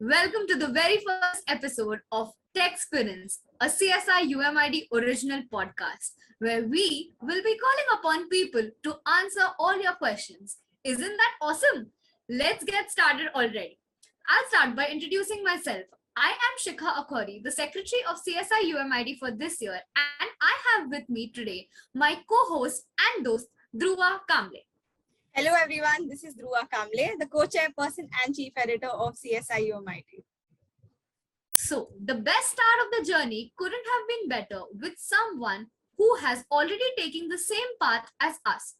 Welcome to the very first episode of Tech Experience, a CSI UMID original podcast, where we will be calling upon people to answer all your questions. Isn't that awesome? Let's get started already. I'll start by introducing myself. I am Shikha Akhori, the Secretary of CSI UMID for this year, and I have with me today my co-host and dost, Dhruva Kamble. Hello everyone, this is Dhruva Kamble, the co-chairperson and chief editor of CSI UMIT. So, the best start of the journey couldn't have been better with someone who has already taken the same path as us.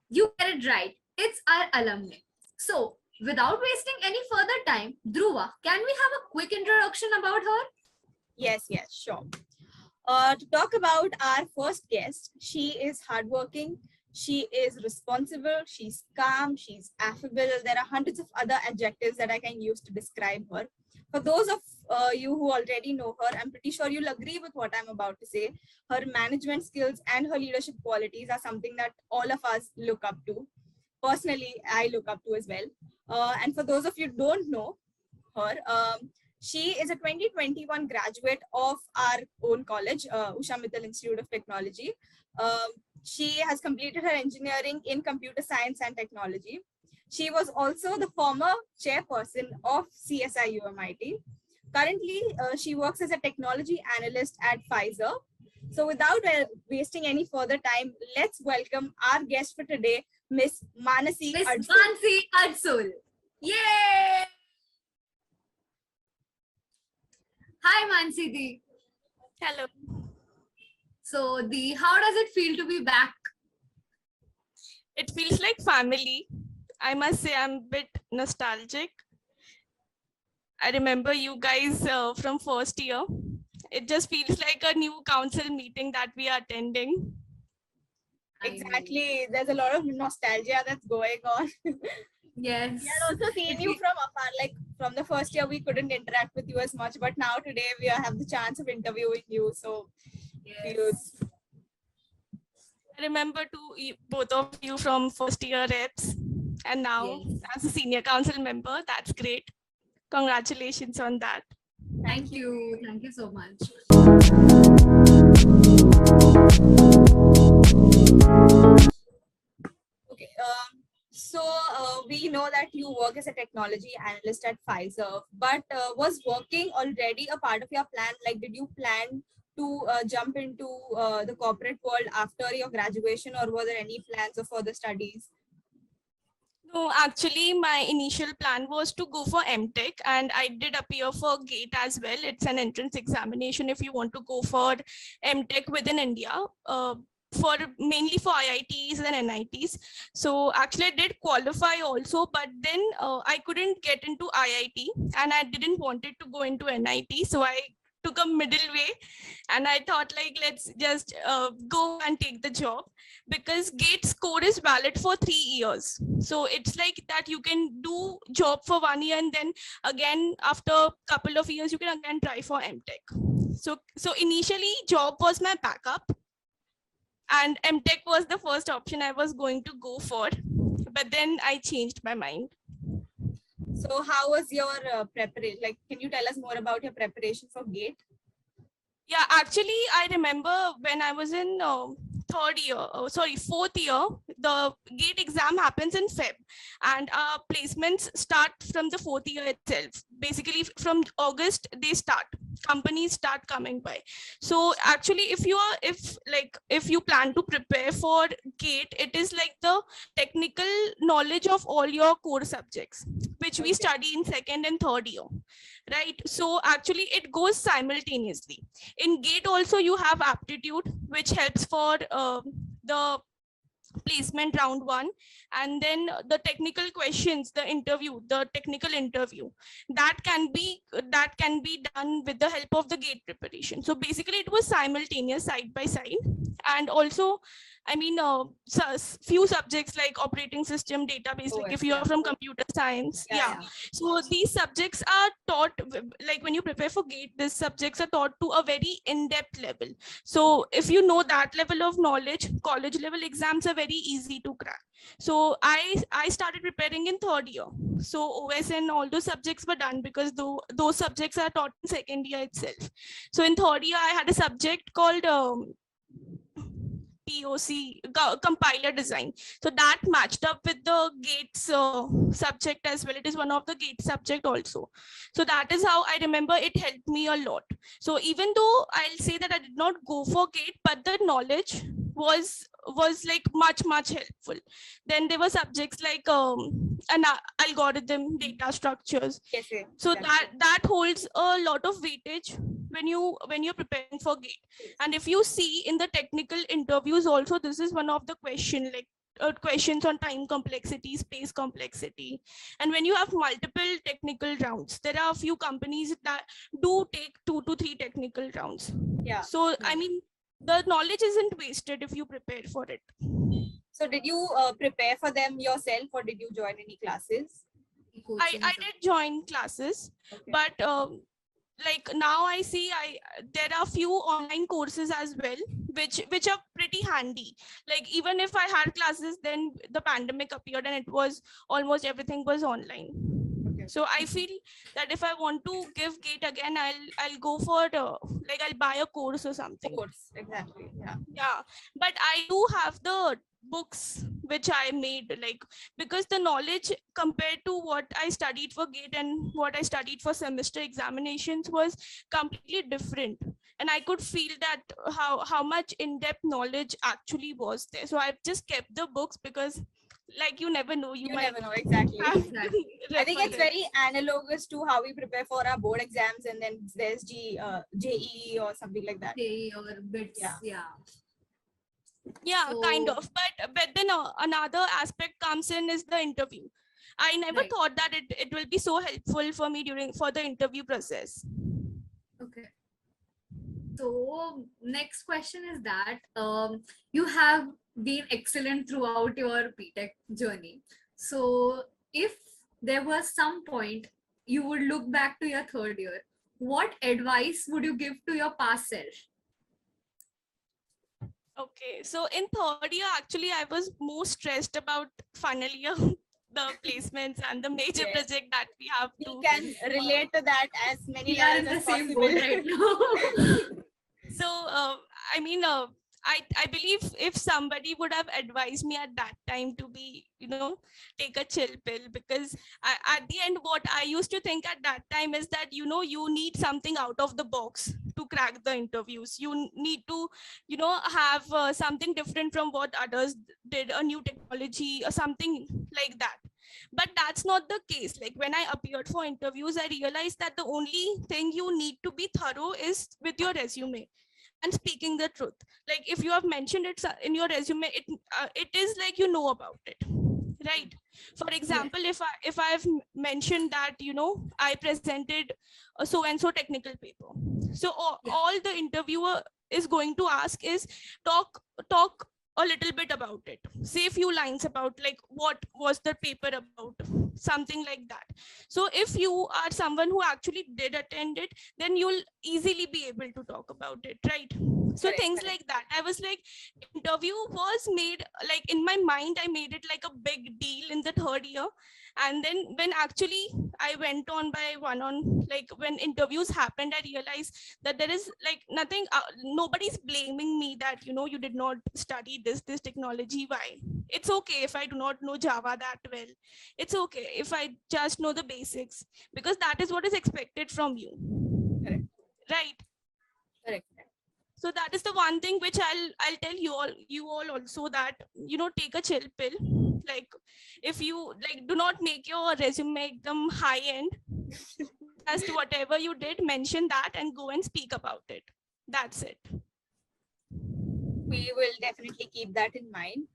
You get it right, it's our alumni. So, without wasting any further time, Dhruva, can we have a quick introduction about her? Yes, sure. To talk about our first guest, she is hardworking, she is responsible, she's calm, she's affable. There are hundreds of other adjectives that I can use to describe her. For those of you who already know her, I'm pretty sure you'll agree with what I'm about to say. Her management skills and her leadership qualities are something that all of us look up to. Personally, I look up to as well. And for those of you who don't know her, she is a 2021 graduate of our own college, Usha Mittal Institute of Technology. She has completed her engineering in computer science and technology. She was also the former chairperson of CSI UMIT. Currently, she works as a technology analyst at Pfizer. So without wasting any further time, let's welcome our guest for today, Miss Manasi Adsul. Manasi Adsul. Yay! Hi, Mansi Di. Hello. So, Di, how does it feel to be back? It feels like family. I must say I'm a bit nostalgic. I remember you guys from first year. It just feels like a new council meeting that we are attending. Exactly. There's a lot of nostalgia that's going on. Yes. We had also seen you from afar, like from the first year we couldn't interact with you as much, but now today we have the chance of interviewing you. So Yes. I remember both of you from first year reps, and now as a senior council member. That's great. Congratulations on that. Thank you. Thank you so much. Okay. So we know that you work as a technology analyst at Pfizer, but was working already a part of your plan? Like, did you plan to jump into the corporate world after your graduation, or were there any plans of further studies? No, actually, my initial plan was to go for MTech, and I did appear for GATE as well. It's an entrance examination if you want to go for MTech within India. For mainly for IITs and NITs. So actually I did qualify also, but then I couldn't get into IIT and I didn't want it to go into NIT. So I took a middle way and I thought like, let's just go and take the job, because GATE score is valid for 3 years. So it's like that you can do job for 1 year and then again after a couple of years you can again try for MTech. So initially job was my backup, and MTech was the first option I was going to go for, but then I changed my mind. So how was your preparation? Like, can you tell us more about your preparation for GATE? Yeah, actually, I remember when I was in fourth year, the GATE exam happens in Feb, and our placements start from the fourth year itself. Basically, from August, companies start coming by. So actually, if you plan to prepare for GATE, it is like the technical knowledge of all your core subjects, which we study in second and third year, right? So actually, it goes simultaneously. In GATE also you have aptitude, which helps for the placement round 1, and then the technical questions, the technical interview that can be done with the help of the GATE preparation. So basically it was simultaneous, side by side. And also I mean, few subjects like operating system, database, like if OS, you are yeah. from computer science. Yeah. So these subjects are taught, like when you prepare for GATE, these subjects are taught to a very in-depth level. So if you know that level of knowledge, college level exams are very easy to crack. So I started preparing in third year. So OS and all those subjects were done because those subjects are taught in second year itself. So in third year, I had a subject called POC, compiler design. So that matched up with the GATE's subject as well. It is one of the GATE subject also. So that is how I remember it helped me a lot. So even though I'll say that I did not go for GATE, but the knowledge was like much helpful. Then there were subjects like an algorithm, data structures. Yes, yes, So exactly. that holds a lot of weightage when you're preparing for GATE. And if you see in the technical interviews also, this is one of the questions on time complexity, space complexity. And when you have multiple technical rounds, there are a few companies that do take 2 to 3 technical rounds. Yeah. So I mean, the knowledge isn't wasted if you prepare for it. So did you prepare for them yourself, or did you join any classes? I did join classes, Okay. but like now I see there are few online courses as well, which are pretty handy. Like even if I had classes, then the pandemic appeared and it was almost everything was online. Okay. So I feel that if I want to give GATE again, I'll go for like I'll buy a course or something. Course, exactly. Yeah. Yeah, but I do have the books which I made, like, because the knowledge compared to what I studied for GATE and what I studied for semester examinations was completely different. And I could feel that how much in-depth knowledge actually was there. So I've just kept the books because, like, you never know, you might never know, exactly. Exactly. I think it's refer it. very analogous to how we prepare for our board exams, and then there's JEE or something like that. Day or bits. Yeah. Yeah, So- kind of. But then another aspect comes in is the interview. I never Right. thought that it will be so helpful for me for the interview process. Okay. So next question is that you have been excellent throughout your BTech journey. So if there was some point you would look back to your third year, what advice would you give to your past self? Okay, so in third year, actually, I was more stressed about final year, the placements and the major Yes. project that we have We to. can relate to that as many We are in levels the as same possible. boat right now. So I mean, I believe if somebody would have advised me at that time to be, take a chill pill, because at the end, what I used to think at that time is that, you need something out of the box to crack the interviews. You need to, have something different from what others did, a new technology or something like that. But that's not the case. Like when I appeared for interviews, I realized that the only thing you need to be thorough is with your resume and speaking the truth. Like if you have mentioned it in your resume, it is like you know about it, right? For example, if I've mentioned that I presented a so and so technical paper, so all the interviewer is going to ask is talk a little bit about it, say a few lines about like what was the paper about, something like that. So if you are someone who actually did attend it, then you'll easily be able to talk about it, right? So Correct, things correct. like that. I was like, interview was made, like in my mind I made it like a big deal in the third year. And then when actually I went on by one on, like when interviews happened, I realized that there is like nothing, nobody's blaming me that you did not study this technology. Why? It's okay if I do not know Java that well. It's okay if I just know the basics, because that is what is expected from you. Correct. Right? Correct. So that is the one thing which I'll tell you all also, that take a chill pill. Like if you like, do not make your resume them high end. As to whatever you did, mention that and go and speak about it. That's it. We will definitely keep that in mind.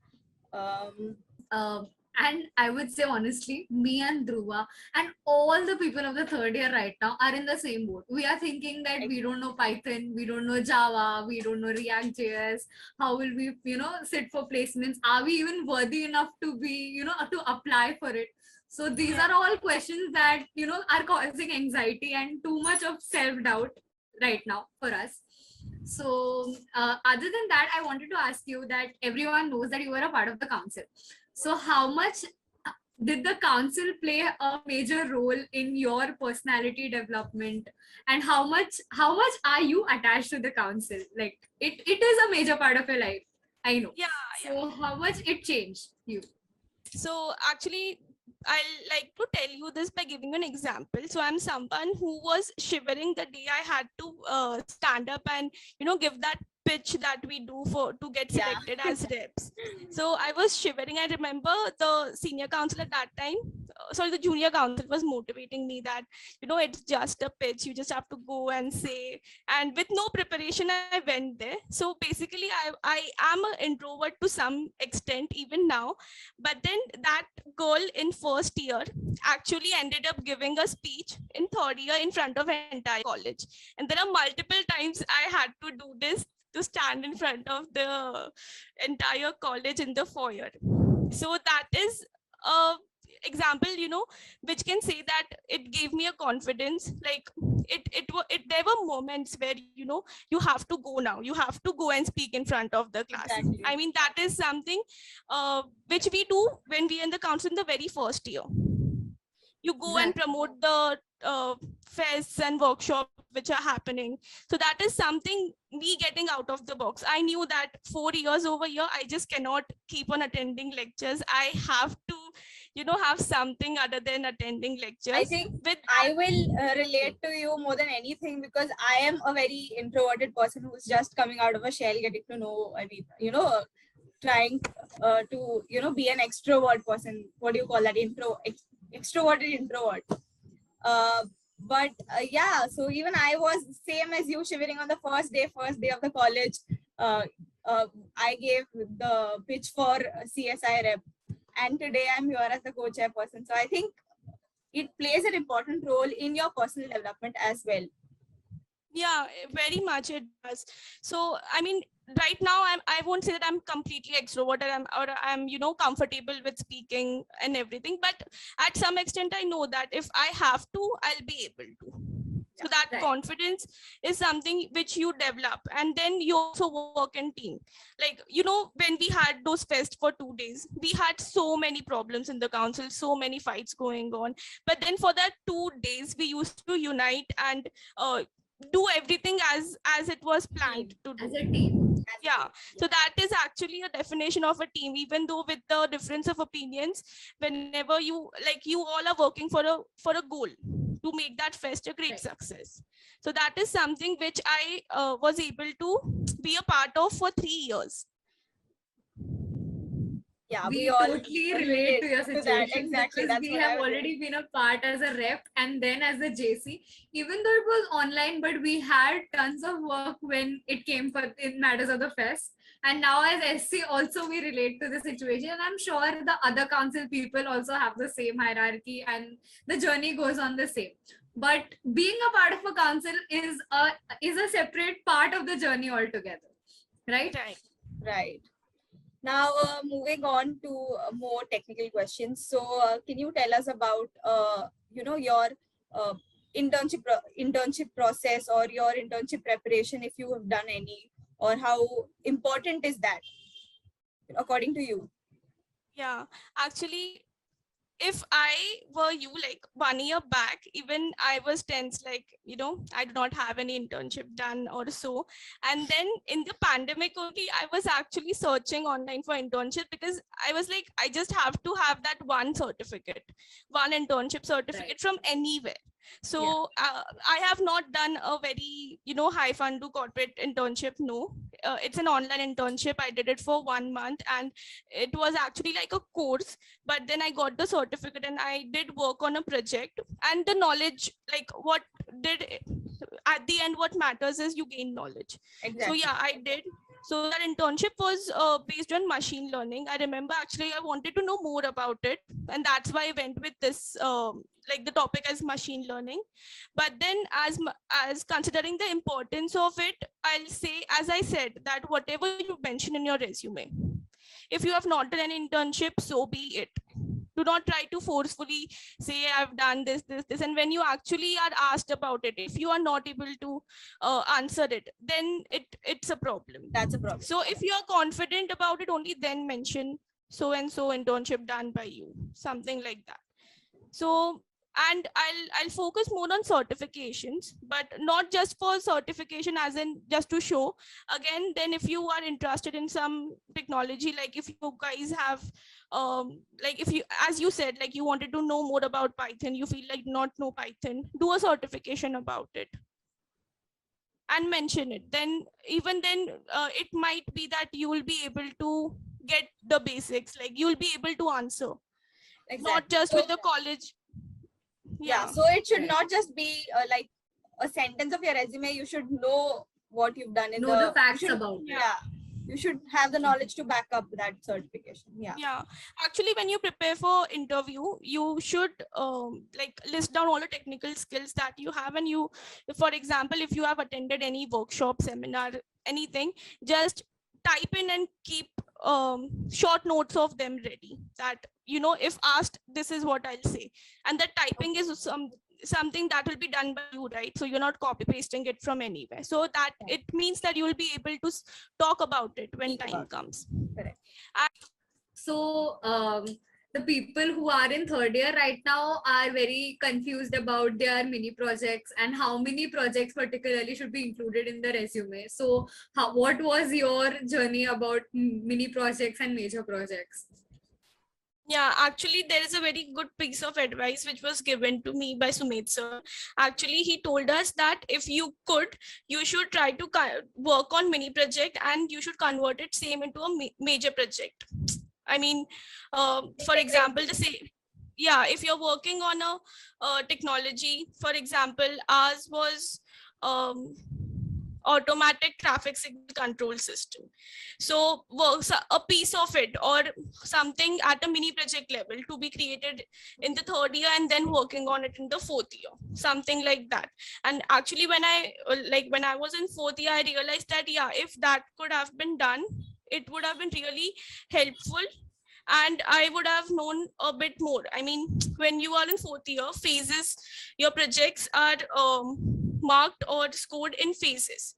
And I would say honestly, me and Dhruva and all the people of the third year right now are in the same boat. We are thinking that we don't know Python, we don't know Java, we don't know React JS. How will we, sit for placements? Are we even worthy enough to be, to apply for it? So these are all questions that, are causing anxiety and too much of self-doubt right now for us. So other than that, I wanted to ask you that everyone knows that you were a part of the council. So how much did the council play a major role in your personality development, and how much are you attached to the council? Like it is a major part of your life, I know. So how much it changed you? So actually, I'll like to tell you this by giving an example. So I'm someone who was shivering the day I had to stand up and give that pitch that we do for to get selected as reps. So I was shivering. I remember the senior council at that time, sorry, the junior council was motivating me that it's just a pitch. You just have to go and say. And with no preparation, I went there. So basically, I am an introvert to some extent even now. But then that girl in first year actually ended up giving a speech in third year in front of entire college. And there are multiple times I had to do this, to stand in front of the entire college in the foyer. So that is a example, which can say that it gave me a confidence. Like there were moments where you have to go now, you have to go and speak in front of the class. Exactly. I mean, that is something which we do when we are in the council in the very first year. You go and promote the fests and workshops which are happening. So that is something me getting out of the box. I knew that 4 years over here, I just cannot keep on attending lectures. I have to, have something other than attending lectures. I think I will relate to you more than anything, because I am a very introverted person who's just coming out of a shell, getting to know, trying to, be an extrovert person. What do you call that? Extroverted introvert. But so even I was same as you, shivering on the first day of the college. I gave the pitch for CSI rep, and today I'm here as the co-chair person. So I think it plays an important role in your personal development as well. Yeah, very much it does. So I mean, right now I won't say that I'm completely extroverted, I'm comfortable with speaking and everything, but at some extent I know that if I have to, I'll be able to. So that confidence is something which you develop, and then you also work in team. Like, when we had those fests for 2 days, we had so many problems in the council, so many fights going on. But then for that 2 days, we used to unite and do everything as it was planned to do. As a team. Yeah, so that is actually a definition of a team, even though with the difference of opinions, whenever you all are working for a goal to make that fest a great success. So that is something which I was able to be a part of for 3 years. Yeah, we all totally relate to your situation, exactly, because we have already been a part as a rep and then as a JC, even though it was online, but we had tons of work when it came for in matters of the fest. And now as SC also we relate to the situation, and I'm sure the other council people also have the same hierarchy and the journey goes on the same. But being a part of a council is a separate part of the journey altogether, right? Right. Now, moving on to more technical questions. So, can you tell us about, your internship process or your internship preparation, if you have done any, or how important is that, according to you? Yeah, actually, if I were you, like 1 year back, even I was tense, like, I do not have any internship done or so. And then in the pandemic only, I was actually searching online for internship, because I was like, I just have to have that one internship certificate from anywhere. So I have not done a very, high fundu corporate internship. No, it's an online internship. I did it for 1 month, and it was actually like a course, but then I got the certificate and I did work on a project, and the knowledge, like at the end, what matters is you gain knowledge. Exactly. So yeah, I did. So that internship was based on machine learning. I remember actually I wanted to know more about it, and that's why I went with this like the topic as machine learning. But then as considering the importance of it, I'll say, as I said, that whatever you mention in your resume, if you have not done an internship, so be it. Do not try to forcefully say I've done this, and when you actually are asked about it, if you are not able to answer it, then it's a problem. That's a problem. So if you are confident about it, only then mention so and so internship done by you, something like that. So, and I'll focus more on certifications, but not just for certification as in just to show. Again, then if you are interested in some technology, like if you guys have like if you, as you said, like you wanted to know more about Python, you feel like not know Python, do a certification about it and mention it. Then even then it might be that you will be able to get the basics, like you will be able to answer. Exactly. Not just So, with the college. yeah, so it should not just be like a sentence of your resume. You should know what you've done in Know the facts you should- about it. yeah, you should have the knowledge to back up that certification. Yeah, actually when you prepare for interview, you should like list down all the technical skills that you have, and you, for example, if you have attended any workshop, seminar, anything, just type in and keep short notes of them ready, that you know, if asked, this is what I'll say. And that typing is something that will be done by you, right? So you're not copy pasting it from anywhere, so that it means that you will be able to talk about it when time comes. Correct. So the people who are in third year right now are very confused about their mini projects and how many projects particularly should be included in the resume. So what was your journey about mini projects and major projects? Yeah, actually, there is a very good piece of advice which was given to me by Sumit sir. Actually, he told us that if you could, you should try to work on mini project and you should convert it same into a major project. I mean, for example, the same. Yeah, if you're working on a technology, for example, ours was automatic traffic signal control system. So works a piece of it or something at a mini project level to be created in the third year and then working on it in the fourth year, something like that. And actually when I was in fourth year, I realized that yeah, if that could have been done, it would have been really helpful and I would have known a bit more. I mean, when you are in fourth year, phases, your projects are marked or scored in phases.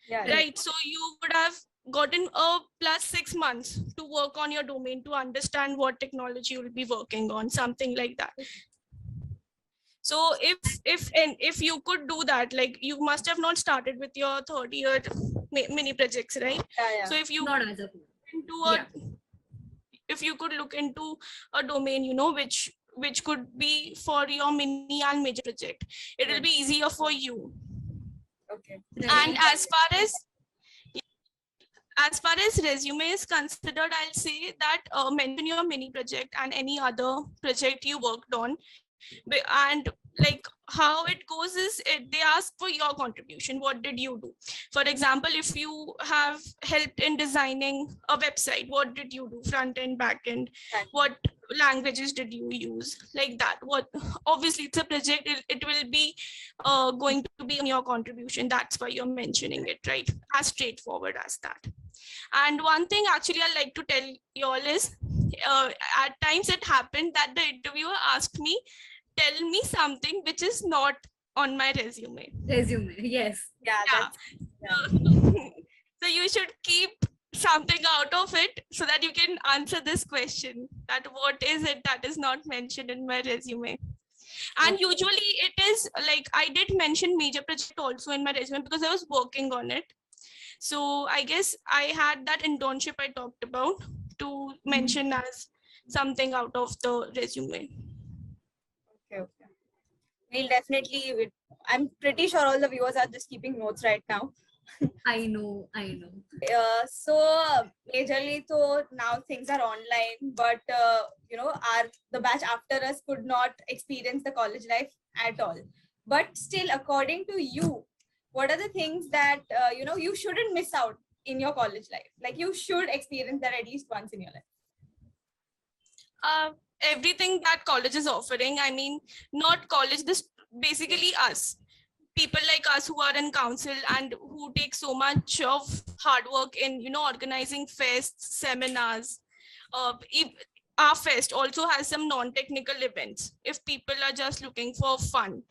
Yeah. Right. So you would have gotten a plus 6 months to work on your domain to understand what technology you will be working on, something like that. So if you could do that, like you must have not started with your third year mini projects, right? Yeah. So if you Not as a if you could look into a domain, you know, which could be for your mini and major project, it will be easier for you. Okay. And as far as resume is considered, I'll say that mention your mini project and any other project you worked on. And like how it goes is they ask for your contribution. What did you do? For example, if you have helped in designing a website, what did you do? Front end, back end, what languages did you use? Like that. What, obviously it's a project, it will be going to be on your contribution. That's why you're mentioning it, right? As straightforward as that. And one thing actually I like to tell you all is at times it happened that the interviewer asked me, tell me something which is not on my resume. Yes. Yeah. So you should keep something out of it so that you can answer this question, that what is it that is not mentioned in my resume. And usually it is like, I did mention major project also in my resume because I was working on it. So I guess I had that internship I talked about to mention as something out of the resume. Okay. We'll definitely, I'm pretty sure all the viewers are just keeping notes right now. I know. So majorly, so now things are online, but you know, the batch after us could not experience the college life at all. But still, according to you, what are the things that you know you shouldn't miss out in your college life? Like you should experience that at least once in your life. Everything that college is offering. I mean, not college, this basically us. People like us who are in council and who take so much of hard work in, organizing fests, seminars. If our fest also has some non-technical events if people are just looking for fun.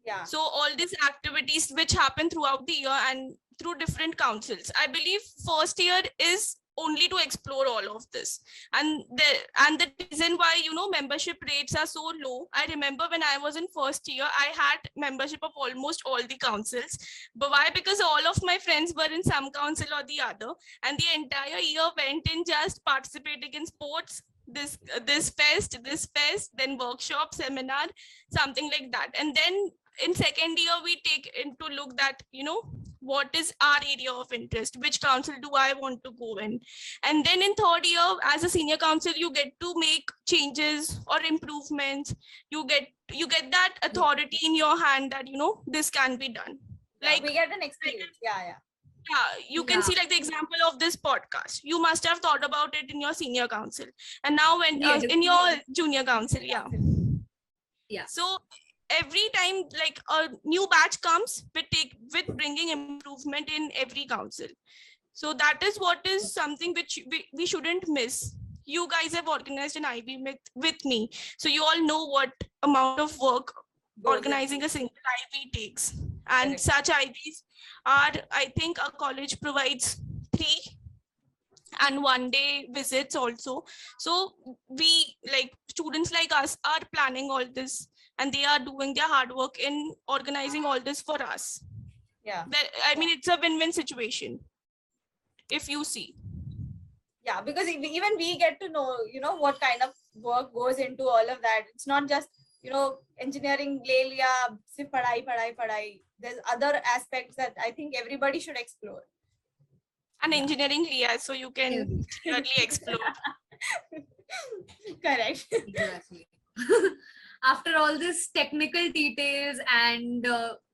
Yeah. So all these activities which happen throughout the year and through different councils, I believe first year is only to explore all of this. And the reason why, membership rates are so low, I remember when I was in first year, I had membership of almost all the councils. But why? Because all of my friends were in some council or the other, and the entire year went in just participating in sports, this fest, then workshop, seminar, something like that. And then in second year we take into look that, what is our area of interest, which council do I want to go in. And then in third year, as a senior council, you get to make changes or improvements. You get that authority in your hand that, this can be done. Like we get an experience. Yeah. You can see like the example of this podcast. You must have thought about it in your senior council, and now when in your junior council. Yeah. So every time like a new batch comes with bringing improvement in every council. So that is what is something which we shouldn't miss. You guys have organized an IB with me, so you all know what amount of work organizing a single IB takes. And such IBs are, I think a college provides 3 and 1 day visits also. So we, like students like us, are planning all this, and they are doing their hard work in organizing all this for us. Yeah. I mean, it's a win-win situation, if you see. Yeah, because even we get to know, what kind of work goes into all of that. It's not just, engineering, le liya, sirf padhai. There's other aspects that I think everybody should explore. And engineering liya, so you can clearly explore. Correct. Exactly. After all this technical details and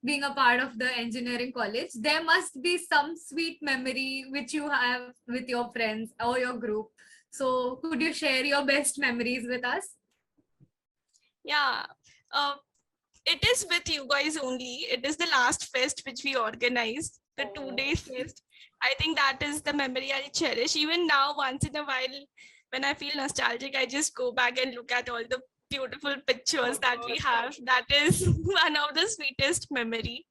being a part of the engineering college, there must be some sweet memory which you have with your friends or your group. So could you share your best memories with us? Yeah, it is with you guys only. It is the last fest which we organized, the 2-day fest. I think that is the memory I cherish. Even now, once in a while, when I feel nostalgic, I just go back and look at all the beautiful pictures that we have. That is one of the sweetest memory.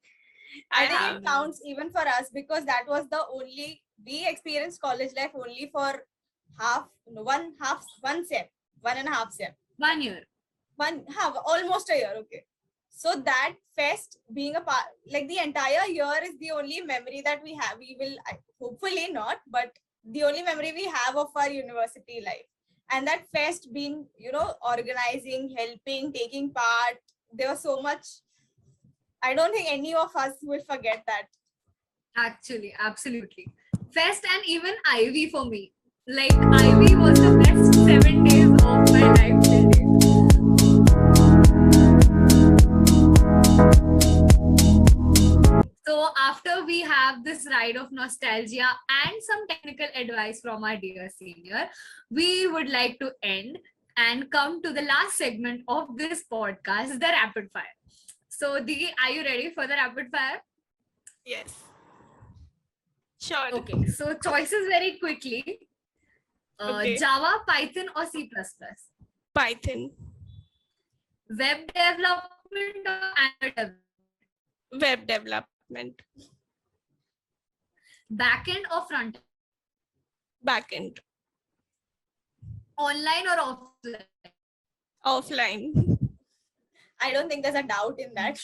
I think it counts even for us, because that was we experienced college life only for one and a half sem. 1 year. Almost a year. Okay. So that fest being a part, like the entire year is the only memory that we have. We will hopefully not, but the only memory we have of our university life. And that fest being, organizing, helping, taking part, there was so much. I don't think any of us will forget that. Actually, absolutely. Fest and even Ivy for me. Like Ivy was the best 7 days of my life till date. So after we have this ride of nostalgia and some technical advice from our dear senior, we would like to end and come to the last segment of this podcast, the rapid fire. So Digi, are you ready for the rapid fire? Yes. Sure. Okay, so choices very quickly. Okay. Java, Python or C++? Python. Web development or Android development? Web development. Backend or front? Backend. Online or offline? Offline. I don't think there's a doubt in that.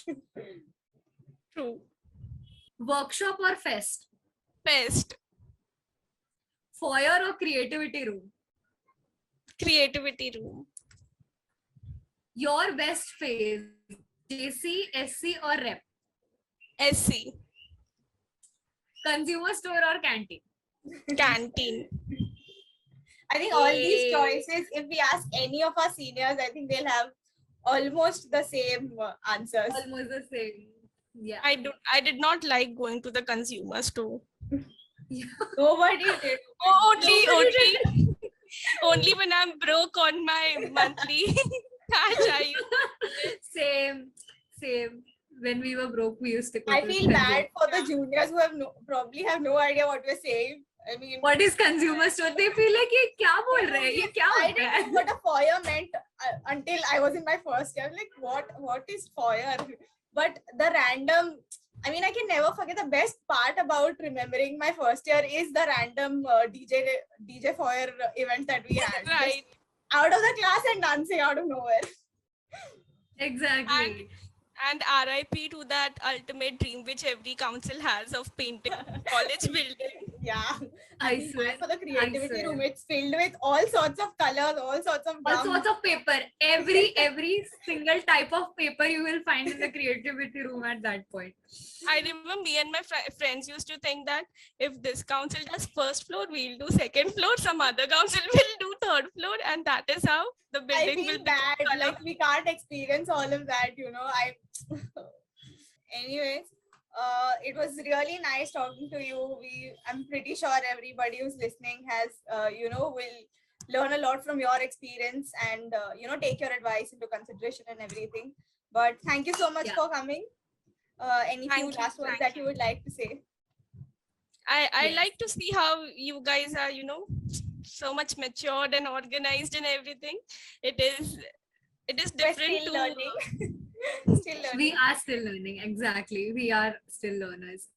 True. Workshop or fest? Fest. Foyer or creativity room? Creativity room. Your best phase, JC, SC or rep? SC. Consumer store or canteen? Canteen. I think all these choices, if we ask any of our seniors, I think they'll have almost the same answers. Almost the same. Yeah. I did not like going to the consumer store. Nobody did. Only only when I'm broke on my monthly cash, I use Same. When we were broke, we used to go I to feel bad Consumer. for the juniors who probably have no idea what we're saying. I mean, What is consumer store? They feel like ये क्या बोल रहे हैं? ये क्या I होता didn't है? know what a foyer meant until I was in my first year. Like, what is foyer? But the random, I mean, I can never forget. The best part about remembering my first year is the random DJ foyer events that we had. right. Just out of the class and dancing out of nowhere. Exactly. And RIP to that ultimate dream which every council has of painting college building. Yeah. I And swear. for the creativity swear. room, it's filled with all sorts of colors, all sorts of All gum. sorts of paper. Every single type of paper you will find in the creativity room at that point. I remember me and my friends used to think that if this council does first floor, we'll do second floor, some other council will do third floor, and that is how the I building feel will be bad. color. Like, we can't experience all of that, Anyways, it was really nice talking to you. I'm pretty sure everybody who's listening has, will learn a lot from your experience and, take your advice into consideration and everything. But thank you so much Yeah. for coming. Any few last words that you would like to say? I Yes. like to see how you guys are, so much matured and organized and everything. It is We're different still to learning. Still learning. We are still learning. Exactly. We are still learners.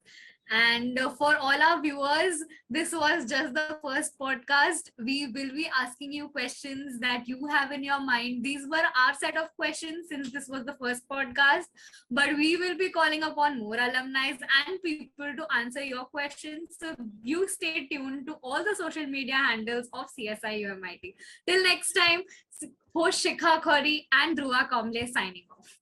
And for all our viewers, this was just the first podcast. We will be asking you questions that you have in your mind. These were our set of questions since this was the first podcast. But we will be calling upon more alumni and people to answer your questions. So you stay tuned to all the social media handles of CSI UMIT. Till next time, host Shikha Khori and Dhruva Kamble signing off.